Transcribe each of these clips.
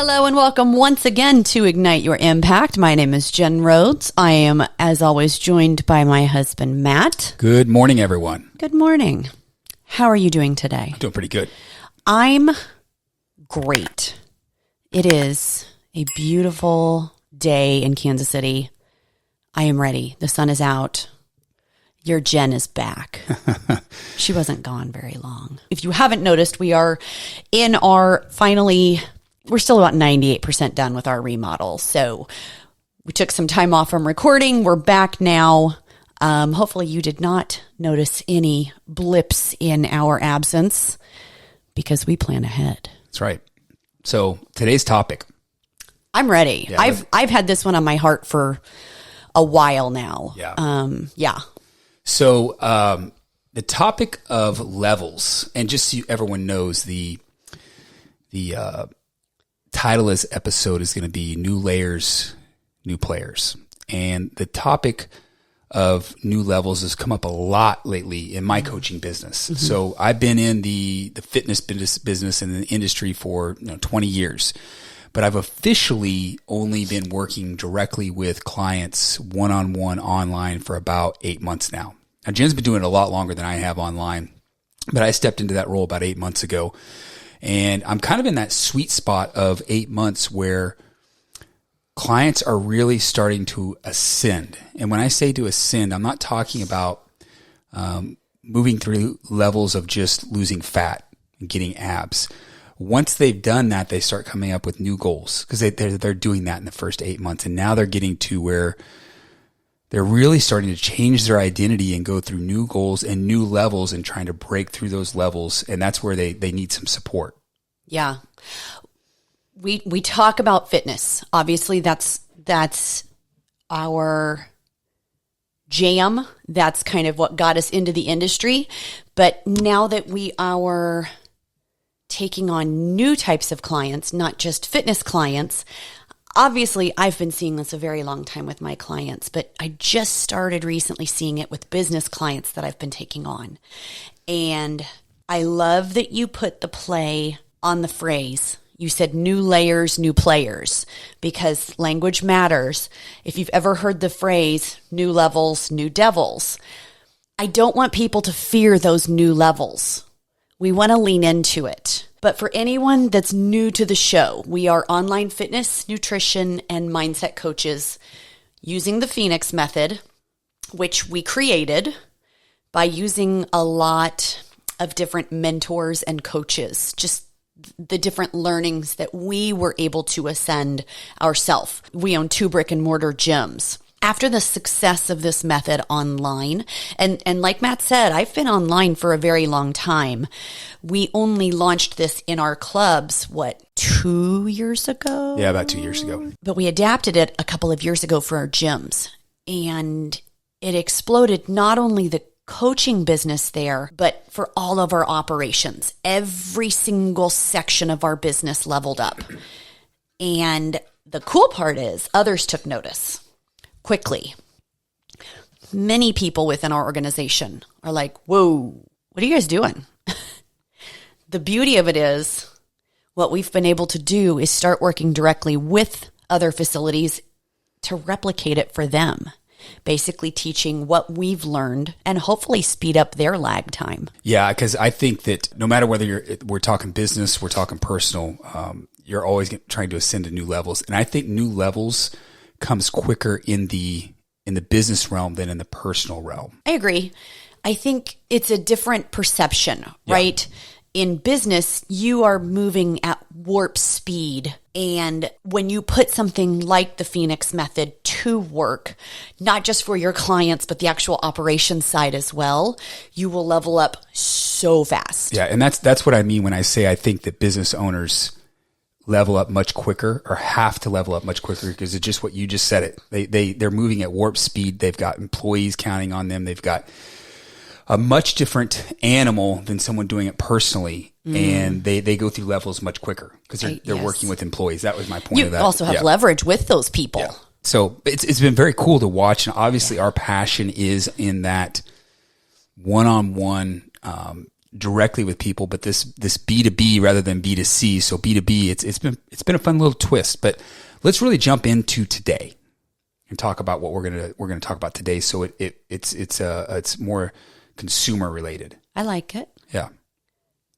Hello and welcome once again to Ignite Your Impact. My name is Jen Rhodes. I am, as always, joined by my husband, Matt. Good morning, everyone. Good morning. How are you doing today? I'm doing pretty good. I'm great. It is a beautiful day in Kansas City. I am ready. The sun is out. Your Jen is back. She wasn't gone very long. If you haven't noticed, we are in our we're still about 98% done with our remodel. So we took some time off from recording. We're back now. Hopefully you did not notice any blips in our absence because we plan ahead. That's right. So today's topic. I'm ready. Yeah, I've had this one on my heart for a while now. Yeah. So the topic of levels, and just so everyone knows, the title of this episode is going to be New Layers, New Players. And the topic of new levels has come up a lot lately in my coaching business. Mm-hmm. So I've been in the fitness business and the industry for 20 years. But I've officially only been working directly with clients one-on-one online for about 8 months now. Now, Jen's been doing it a lot longer than I have online, but I stepped into that role about 8 months ago. And I'm kind of in that sweet spot of 8 months where clients are really starting to ascend. And when I say to ascend, I'm not talking about moving through levels of just losing fat and getting abs. Once they've done that, they start coming up with new goals because they're doing that in the first 8 months. And now they're getting to where they're really starting to change their identity and go through new goals and new levels and trying to break through those levels. And that's where they need some support. Yeah. We talk about fitness. Obviously, that's our jam. That's kind of what got us into the industry. But now that we are taking on new types of clients, not just fitness clients, obviously, I've been seeing this a very long time with my clients, but I just started recently seeing it with business clients that I've been taking on. And I love that you put the play on the phrase. You said new layers, new players, because language matters. If you've ever heard the phrase new levels, new devils, I don't want people to fear those new levels. We want to lean into it. But for anyone that's new to the show, we are online fitness, nutrition, and mindset coaches using the Phoenix method, which we created by using a lot of different mentors and coaches, just the different learnings that we were able to ascend ourselves. We own 2 brick and mortar gyms. After the success of this method online, and like Matt said, I've been online for a very long time. We only launched this in our clubs, 2 years ago? Yeah, about 2 years ago. But we adapted it a couple of years ago for our gyms. And it exploded not only the coaching business there, but for all of our operations. Every single section of our business leveled up. And the cool part is others took notice quickly. Many people within our organization are like, whoa, what are you guys doing? The beauty of it is what we've been able to do is start working directly with other facilities to replicate it for them, basically teaching what we've learned and hopefully speed up their lag time. Yeah, because I think that no matter whether we're talking business, we're talking personal, you're always trying to ascend to new levels. And I think new levels comes quicker in the business realm than in the personal realm. I agree. I think it's a different perception, right? Yeah. In business, you are moving at warp speed. And when you put something like the Phoenix method to work, not just for your clients, but the actual operations side as well, you will level up so fast. Yeah. And that's what I mean when I say I think that business owners level up much quicker or have to level up much quicker because it's just what you just said it. They're moving at warp speed. They've got employees counting on them. They've got a much different animal than someone doing it personally. And they go through levels much quicker because they're working with employees. That was my point of that. You also have leverage with those people. Yeah. So it's been very cool to watch. And obviously our passion is in that one-on-one directly with people, but this B2B rather than B2C. So B2B, it's been a fun little twist. But let's really jump into today and talk about what we're gonna talk about today. So it's more consumer related. I like it. Yeah.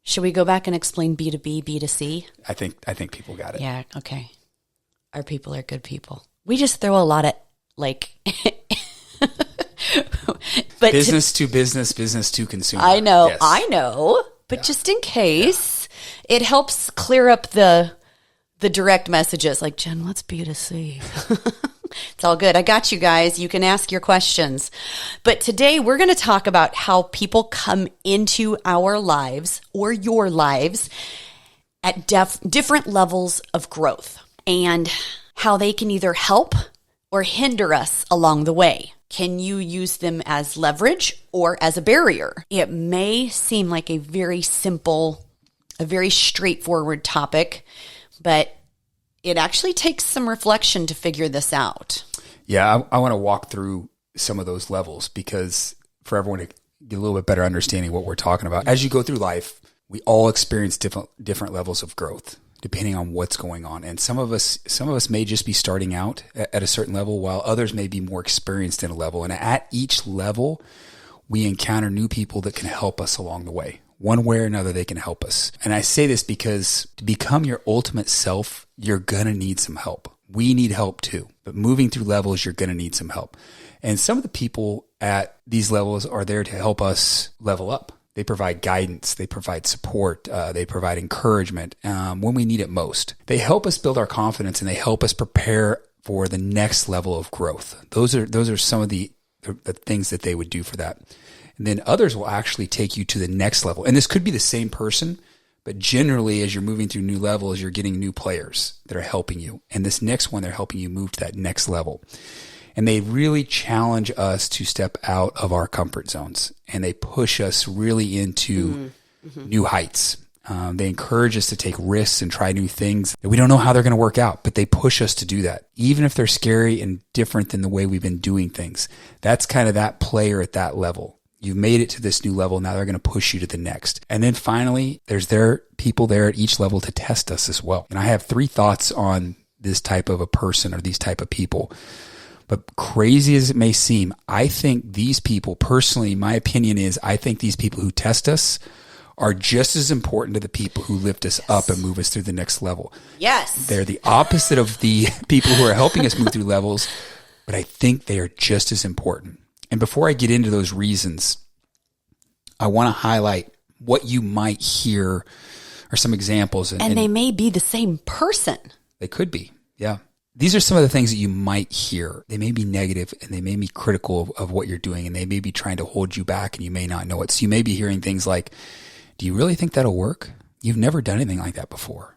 Should we go back and explain B2B, B2C? I think people got it. Yeah, okay. Our people are good people. We just throw a lot of but business to business, business to consumer. I know, Yes. but just in case, it helps clear up the direct messages like, Jen, what's B2C? It's all good. I got you guys. You can ask your questions. But today we're going to talk about how people come into our lives or your lives at different levels of growth and how they can either help or hinder us along the way. Can you use them as leverage or as a barrier? It may seem like a very simple, a very straightforward topic, but it actually takes some reflection to figure this out. Yeah, I want to walk through some of those levels because for everyone to get a little bit better understanding of what we're talking about. As you go through life, we all experience different levels of growth depending on what's going on. And some of us may just be starting out at a certain level while others may be more experienced in a level. And at each level, we encounter new people that can help us along the way. One way or another, they can help us. And I say this because to become your ultimate self, you're going to need some help. We need help too. But moving through levels, you're going to need some help. And some of the people at these levels are there to help us level up. They provide guidance. They provide support. They provide encouragement when we need it most. They help us build our confidence and they help us prepare for the next level of growth. Those are some of the things that they would do for that. And then others will actually take you to the next level. And this could be the same person, but generally as you're moving through new levels, you're getting new players that are helping you. And this next one, they're helping you move to that next level. And they really challenge us to step out of our comfort zones. And they push us really into new heights. They encourage us to take risks and try new things that we don't know how they're going to work out, but they push us to do that. Even if they're scary and different than the way we've been doing things. That's kind of that player at that level. You've made it to this new level. Now they're going to push you to the next. And then finally, there's people there at each level to test us as well. And I have 3 thoughts on this type of a person or these type of people. But crazy as it may seem, I think these people, personally, my opinion is I think these people who test us are just as important to the people who lift us up and move us through the next level. Yes. They're the opposite of the people who are helping us move through levels, but I think they are just as important. And before I get into those reasons, I want to highlight what you might hear or some examples. And they may be the same person. They could be, yeah. These are some of the things that you might hear. They may be negative and they may be critical of what you're doing and they may be trying to hold you back and you may not know it. So you may be hearing things like, do you really think that'll work? You've never done anything like that before.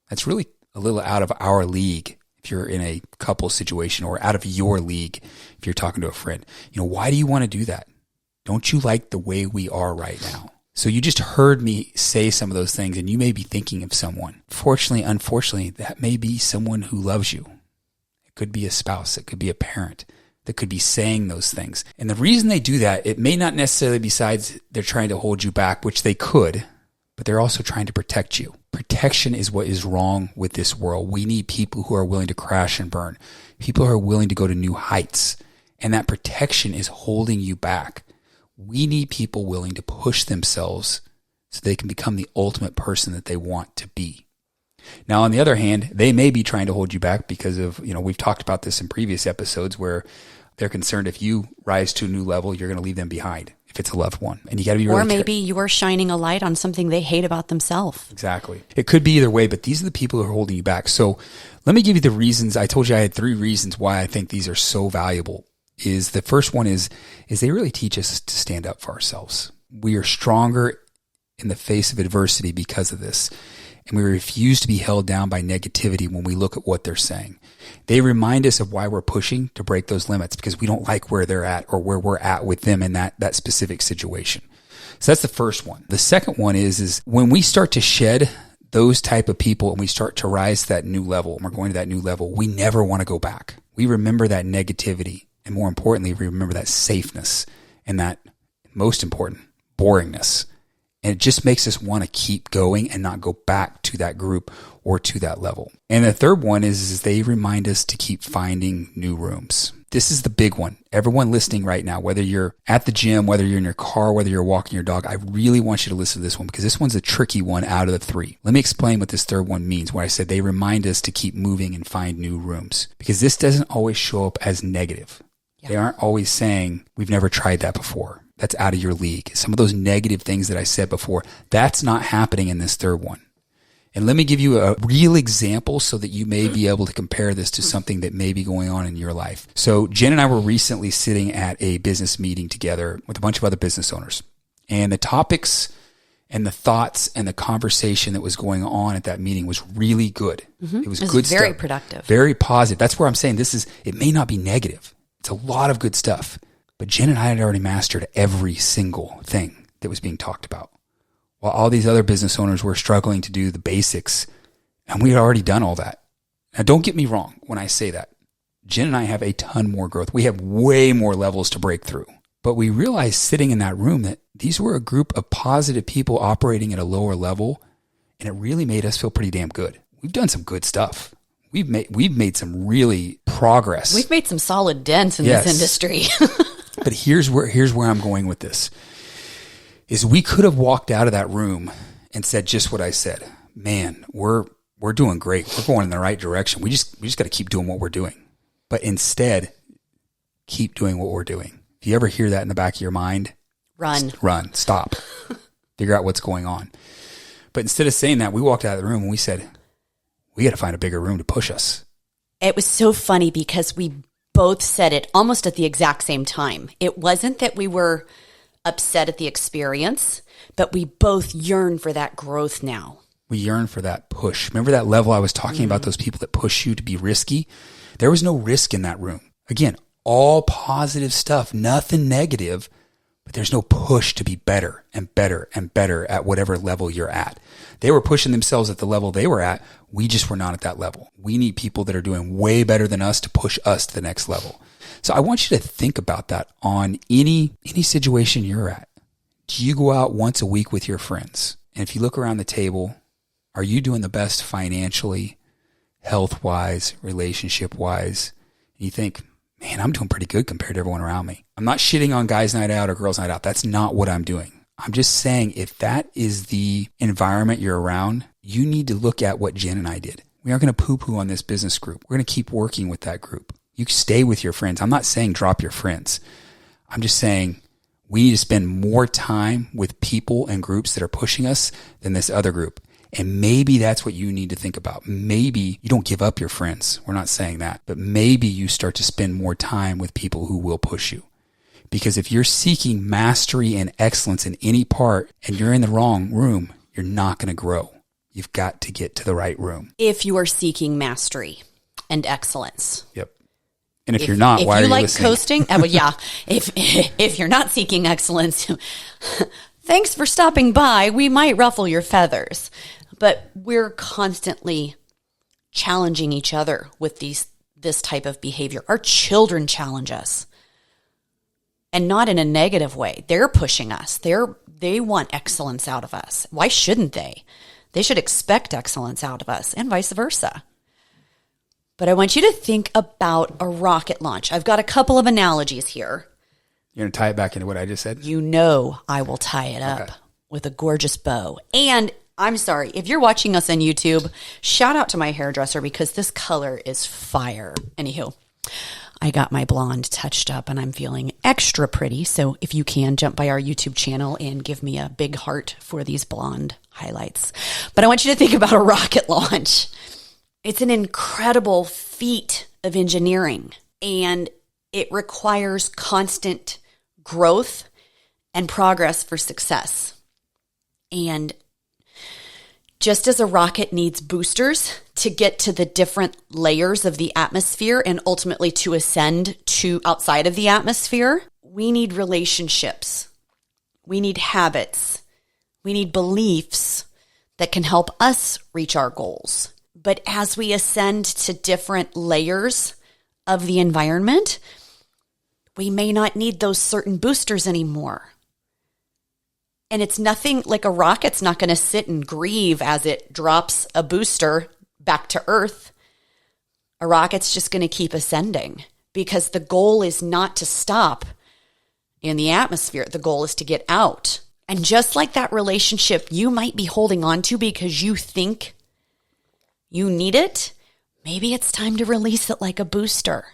That's really a little out of our league if you're in a couple situation or out of your league if you're talking to a friend. Why do you want to do that? Don't you like the way we are right now? So you just heard me say some of those things and you may be thinking of someone. Fortunately, unfortunately, that may be someone who loves you. It could be a spouse. It could be a parent that could be saying those things. And the reason they do that, it may not necessarily be besides they're trying to hold you back, which they could, but they're also trying to protect you. Protection is what is wrong with this world. We need people who are willing to crash and burn, people who are willing to go to new heights. And that protection is holding you back. We need people willing to push themselves so they can become the ultimate person that they want to be. Now, on the other hand, they may be trying to hold you back because of, we've talked about this in previous episodes where they're concerned if you rise to a new level, you're going to leave them behind if it's a loved one. And you got to be really Or maybe you are shining a light on something they hate about themselves. Exactly. It could be either way, but these are the people who are holding you back. So let me give you the reasons. I told you I had 3 reasons why I think these are so valuable. Is the first one is they really teach us to stand up for ourselves. We are stronger in the face of adversity because of this. And we refuse to be held down by negativity when we look at what they're saying. They remind us of why we're pushing to break those limits because we don't like where they're at or where we're at with them in that specific situation. So that's the first one. The second one is when we start to shed those type of people and we start to rise to that new level and we're going to that new level, we never want to go back. We remember that negativity. And more importantly, we remember that safeness and that, most important, boringness. And it just makes us want to keep going and not go back to that group or to that level. And the third one is they remind us to keep finding new rooms. This is the big one. Everyone listening right now, whether you're at the gym, whether you're in your car, whether you're walking your dog, I really want you to listen to this one because this one's a tricky one out of the three. Let me explain what this third one means, where I said they remind us to keep moving and find new rooms, because this doesn't always show up as negative. Yeah. They aren't always saying, we've never tried that before. That's out of your league. Some of those negative things that I said before, that's not happening in this third one. And let me give you a real example so that you may be able to compare this to something that may be going on in your life. So Jen and I were recently sitting at a business meeting together with a bunch of other business owners. And the topics and the thoughts and the conversation that was going on at that meeting was really good. Mm-hmm. It was good stuff. Very productive. Very positive. That's where I'm saying it may not be negative. It's a lot of good stuff. But Jen and I had already mastered every single thing that was being talked about, while all these other business owners were struggling to do the basics, and we had already done all that. Now, don't get me wrong when I say that. Jen and I have a ton more growth. We have way more levels to break through. But we realized sitting in that room that these were a group of positive people operating at a lower level, and it really made us feel pretty damn good. We've done some good stuff. We've made some really progress. We've made some solid dents in this industry. But here's where I'm going with this. Is we could have walked out of that room and said just what I said. Man, we're doing great. We're going in the right direction. We just got to keep doing what we're doing. But instead, keep doing what we're doing. If you ever hear that in the back of your mind, run, stop, figure out what's going on. But instead of saying that, we walked out of the room and we said, we got to find a bigger room to push us. It was so funny because we both said it almost at the exact same time. It wasn't that we were upset at the experience, but we both yearn for that growth now. We yearn for that push. Remember that level I was talking about, those people that push you to be risky? There was no risk in that room. Again, all positive stuff, nothing negative, but there's no push to be better and better and better at whatever level you're at. They were pushing themselves at the level they were at. We just were not at that level. We need people that are doing way better than us to push us to the next level. So I want you to think about that on any situation you're at. Do you go out once a week with your friends? And if you look around the table, are you doing the best financially, health-wise, relationship-wise? And you think, man, I'm doing pretty good compared to everyone around me. I'm not shitting on guys' night out or girls' night out. That's not what I'm doing. I'm just saying if that is the environment you're around, you need to look at what Jen and I did. We aren't going to poo-poo on this business group. We're going to keep working with that group. You stay with your friends. I'm not saying drop your friends. I'm just saying we need to spend more time with people and groups that are pushing us than this other group. And maybe that's what you need to think about. Maybe you don't give up your friends. We're not saying that. But maybe you start to spend more time with people who will push you. Because if you're seeking mastery and excellence in any part and you're in the wrong room, you're not going to grow. You've got to get to the right room. If you are seeking mastery and excellence. Yep. And if you're not, why are you listening? If you like coasting, well, yeah. If you're not seeking excellence, thanks for stopping by. We might ruffle your feathers. But we're constantly challenging each other with this type of behavior. Our children challenge us. And not in a negative way. They're pushing us. They want excellence out of us. Why shouldn't they? They should expect excellence out of us and vice versa. But I want you to think about a rocket launch. I've got a couple of analogies here. You're going to tie it back into what I just said? You know I will tie it up with a gorgeous bow. And I'm sorry, if you're watching us on YouTube, shout out to my hairdresser because this color is fire. Anywho, I got my blonde touched up and I'm feeling extra pretty. So if you can, jump by our YouTube channel and give me a big heart for these blonde highlights. But I want you to think about a rocket launch. It's an incredible feat of engineering, and it requires constant growth and progress for success. And just as a rocket needs boosters to get to the different layers of the atmosphere and ultimately to ascend to outside of the atmosphere, we need relationships. We need habits. We need beliefs that can help us reach our goals. But as we ascend to different layers of the environment, we may not need those certain boosters anymore. And it's nothing like a rocket's not going to sit and grieve as it drops a booster back to Earth. A rocket's just going to keep ascending because the goal is not to stop in the atmosphere. The goal is to get out. And just like that relationship you might be holding on to because you think you need it, maybe it's time to release it like a booster.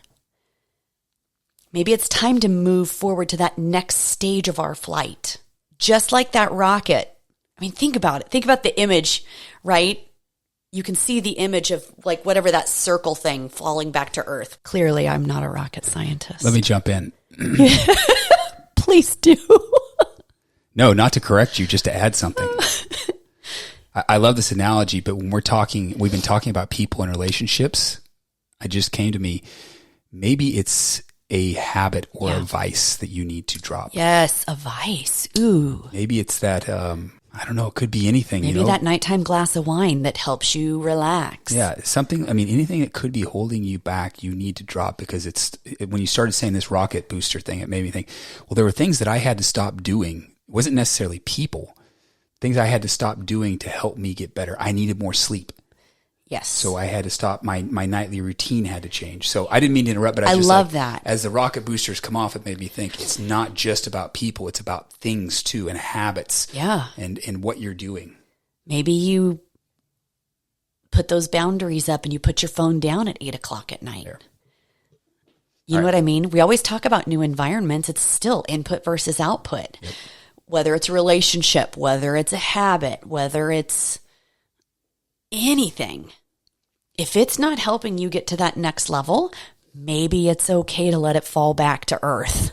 Maybe it's time to move forward to that next stage of our flight. Just like that rocket. I mean, think about it. Think about the image, right? You can see the image of like whatever that circle thing falling back to Earth. Clearly, I'm not a rocket scientist. Let me jump in. Please do. No, not to correct you, just to add something. I love this analogy, but when we've been talking about people and relationships, it just came to me, maybe it's a habit or a vice that you need to drop. Yes, a vice. Ooh. Maybe it's that, I don't know, it could be anything. Maybe that nighttime glass of wine that helps you relax. Yeah, something, I mean, anything that could be holding you back, you need to drop because when you started saying this rocket booster thing, it made me think, well, there were things that I had to stop doing. It wasn't necessarily people. Things I had to stop doing to help me get better. I needed more sleep. Yes. So I had to stop. My nightly routine had to change. So I didn't mean to interrupt, but I just love that. As the rocket boosters come off, it made me think it's not just about people. It's about things too and habits. Yeah. And what you're doing. Maybe you put those boundaries up and you put your phone down at 8:00 at night. There. You know what I mean? We always talk about new environments. It's still input versus output. Yep. Whether it's a relationship, whether it's a habit, whether it's anything. If it's not helping you get to that next level, maybe it's okay to let it fall back to Earth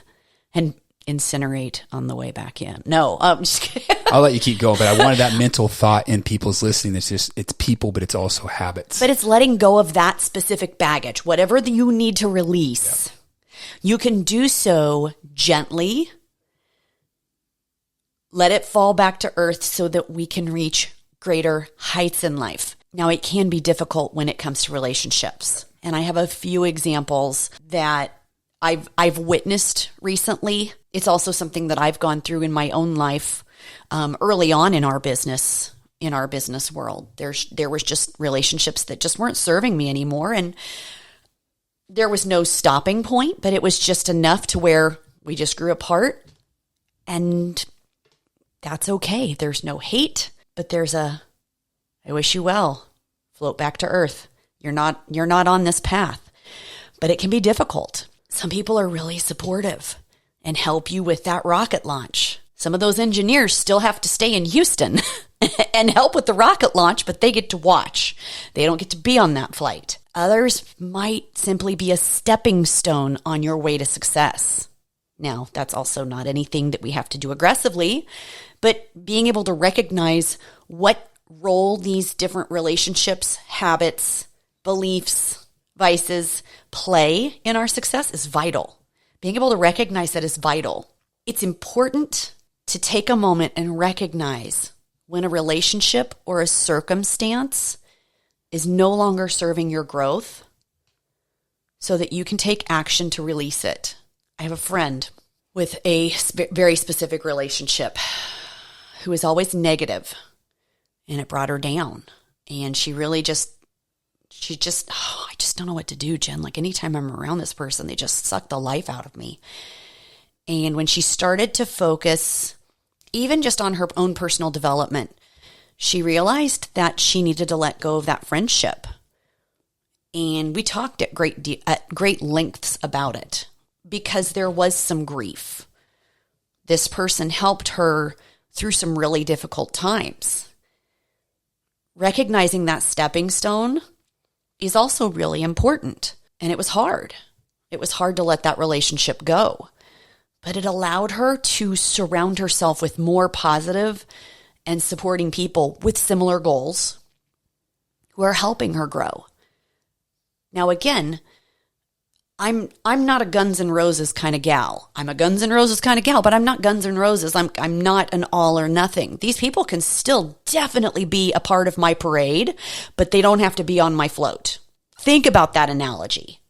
and incinerate on the way back in. No, I'm just kidding. I'll let you keep going, but I wanted that mental thought in people's listening. It's people, but it's also habits. But it's letting go of that specific baggage, whatever you need to release. Yep. You can do so gently. Let it fall back to Earth so that we can reach greater heights in life. Now, it can be difficult when it comes to relationships. And I have a few examples that I've witnessed recently. It's also something that I've gone through in my own life early on in our business world. There was just relationships that just weren't serving me anymore. And there was no stopping point, but it was just enough to where we just grew apart. And that's okay. There's no hate, but there's I wish you well. Float back to Earth. You're not on this path. But it can be difficult. Some people are really supportive and help you with that rocket launch. Some of those engineers still have to stay in Houston and help with the rocket launch, but they get to watch. They don't get to be on that flight. Others might simply be a stepping stone on your way to success. Now, that's also not anything that we have to do aggressively, but being able to recognize what role these different relationships, habits, beliefs, vices play in our success is vital. Being able to recognize that is vital. It's important to take a moment and recognize when a relationship or a circumstance is no longer serving your growth so that you can take action to release it. I have a friend with a very specific relationship who is always negative, and it brought her down. And I just don't know what to do, Jen. Like anytime I'm around this person, they just suck the life out of me. And when she started to focus even just on her own personal development, she realized that she needed to let go of that friendship. And we talked at great lengths about it because there was some grief. This person helped her through some really difficult times. Recognizing that stepping stone is also really important. And it was hard. It was hard to let that relationship go. But it allowed her to surround herself with more positive and supporting people with similar goals who are helping her grow. Now, again, I'm not a Guns N' Roses kind of gal. I'm a Guns N' Roses kind of gal, but I'm not Guns N' Roses. I'm not an all or nothing. These people can still definitely be a part of my parade, but they don't have to be on my float. Think about that analogy.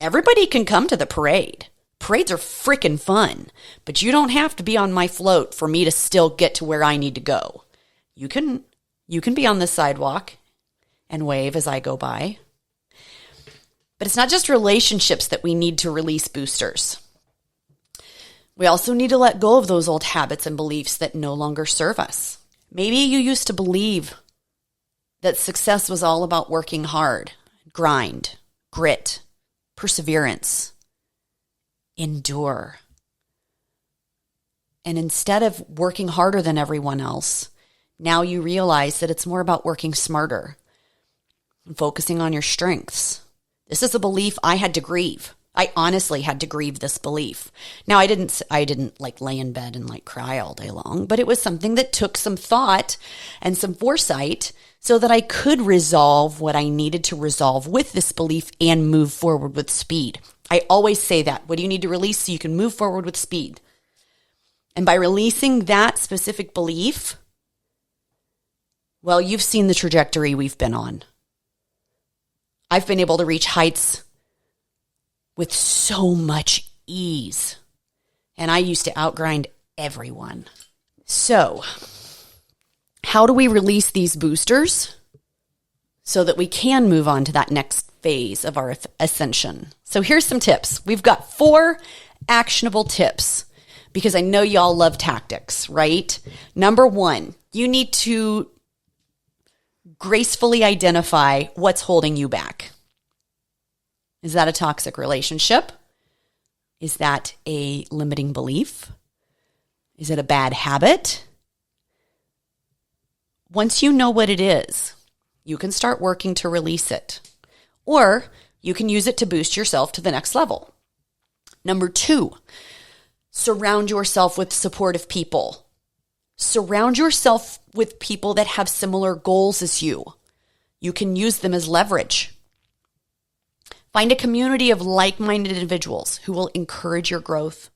Everybody can come to the parade. Parades are freaking fun, but you don't have to be on my float for me to still get to where I need to go. You can be on the sidewalk and wave as I go by. But it's not just relationships that we need to release boosters. We also need to let go of those old habits and beliefs that no longer serve us. Maybe you used to believe that success was all about working hard, grind, grit, perseverance, endure. And instead of working harder than everyone else, now you realize that it's more about working smarter and focusing on your strengths. This is a belief I had to grieve. I honestly had to grieve this belief. Now, I didn't like lay in bed and like cry all day long, but it was something that took some thought and some foresight so that I could resolve what I needed to resolve with this belief and move forward with speed. I always say that. What do you need to release so you can move forward with speed? And by releasing that specific belief, well, you've seen the trajectory we've been on. I've been able to reach heights with so much ease. And I used to outgrind everyone. So, how do we release these boosters so that we can move on to that next phase of our ascension? So here's some tips. We've got 4 actionable tips because I know y'all love tactics, right? Number 1, you need to gracefully identify what's holding you back. Is that a toxic relationship? Is that a limiting belief? Is it a bad habit? Once you know what it is, you can start working to release it. Or you can use it to boost yourself to the next level. Number 2, surround yourself with supportive people. Surround yourself with people that have similar goals as you. You can use them as leverage. Find a community of like-minded individuals who will encourage your growth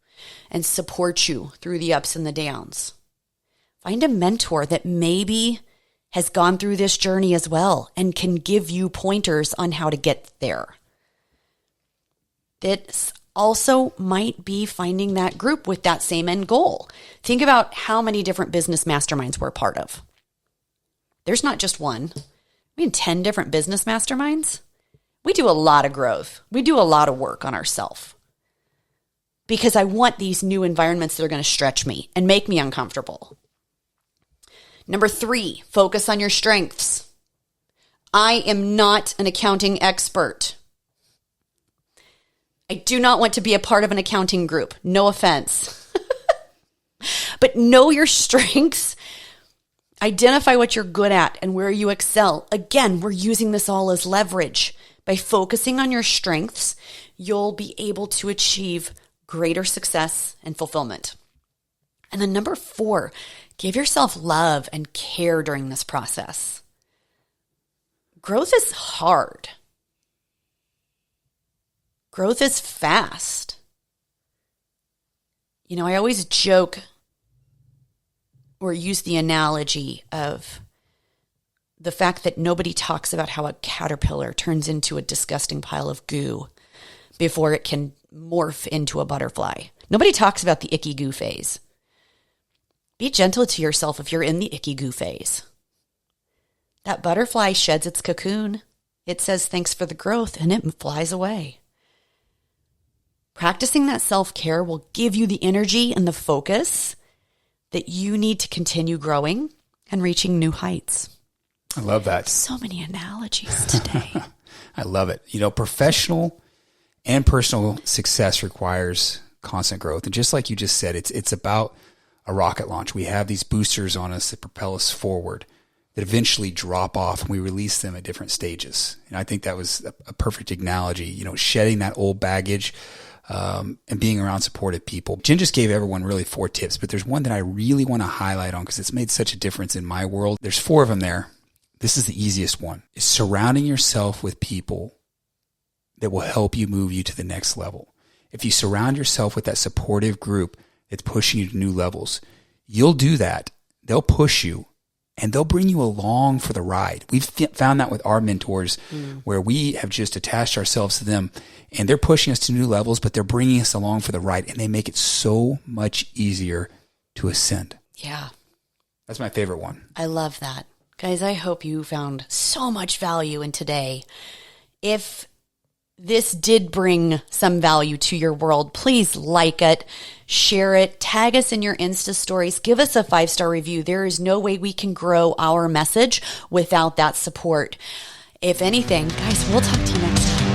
and support you through the ups and the downs. Find a mentor that maybe has gone through this journey as well and can give you pointers on how to get there. This also might be finding that group with that same end goal. Think about how many different business masterminds we're part of. There's not just one. 10 different business masterminds. We do a lot of growth. We do a lot of work on ourselves because I want these new environments that are going to stretch me and make me uncomfortable. Number 3, focus on your strengths. I am not an accounting expert. I do not want to be a part of an accounting group. No offense. But know your strengths. Identify what you're good at and where you excel. Again, we're using this all as leverage. By focusing on your strengths, you'll be able to achieve greater success and fulfillment. And then number 4, give yourself love and care during this process. Growth is hard. Growth is fast. I always joke or use the analogy of the fact that nobody talks about how a caterpillar turns into a disgusting pile of goo before it can morph into a butterfly. Nobody talks about the icky goo phase. Be gentle to yourself if you're in the icky goo phase. That butterfly sheds its cocoon. It says thanks for the growth and it flies away. Practicing that self-care will give you the energy and the focus that you need to continue growing and reaching new heights. I love that. So many analogies today. I love it. Professional and personal success requires constant growth. And just like you just said, it's about a rocket launch. We have these boosters on us that propel us forward that eventually drop off and we release them at different stages. And I think that was a perfect analogy, shedding that old baggage and being around supportive people. Jen just gave everyone really 4 tips, but there's one that I really want to highlight on because it's made such a difference in my world. There's 4 of them there. This is the easiest one, is surrounding yourself with people that will help you move you to the next level. If you surround yourself with that supportive group that's pushing you to new levels, you'll do that. They'll push you and they'll bring you along for the ride. We've found that with our mentors where we have just attached ourselves to them, and they're pushing us to new levels, but they're bringing us along for the ride, and they make it so much easier to ascend. Yeah. That's my favorite one. I love that. Guys, I hope you found so much value in today. If this did bring some value to your world, please like it, share it, tag us in your Insta stories, give us a 5-star review. There is no way we can grow our message without that support. If anything, guys, we'll talk to you next time.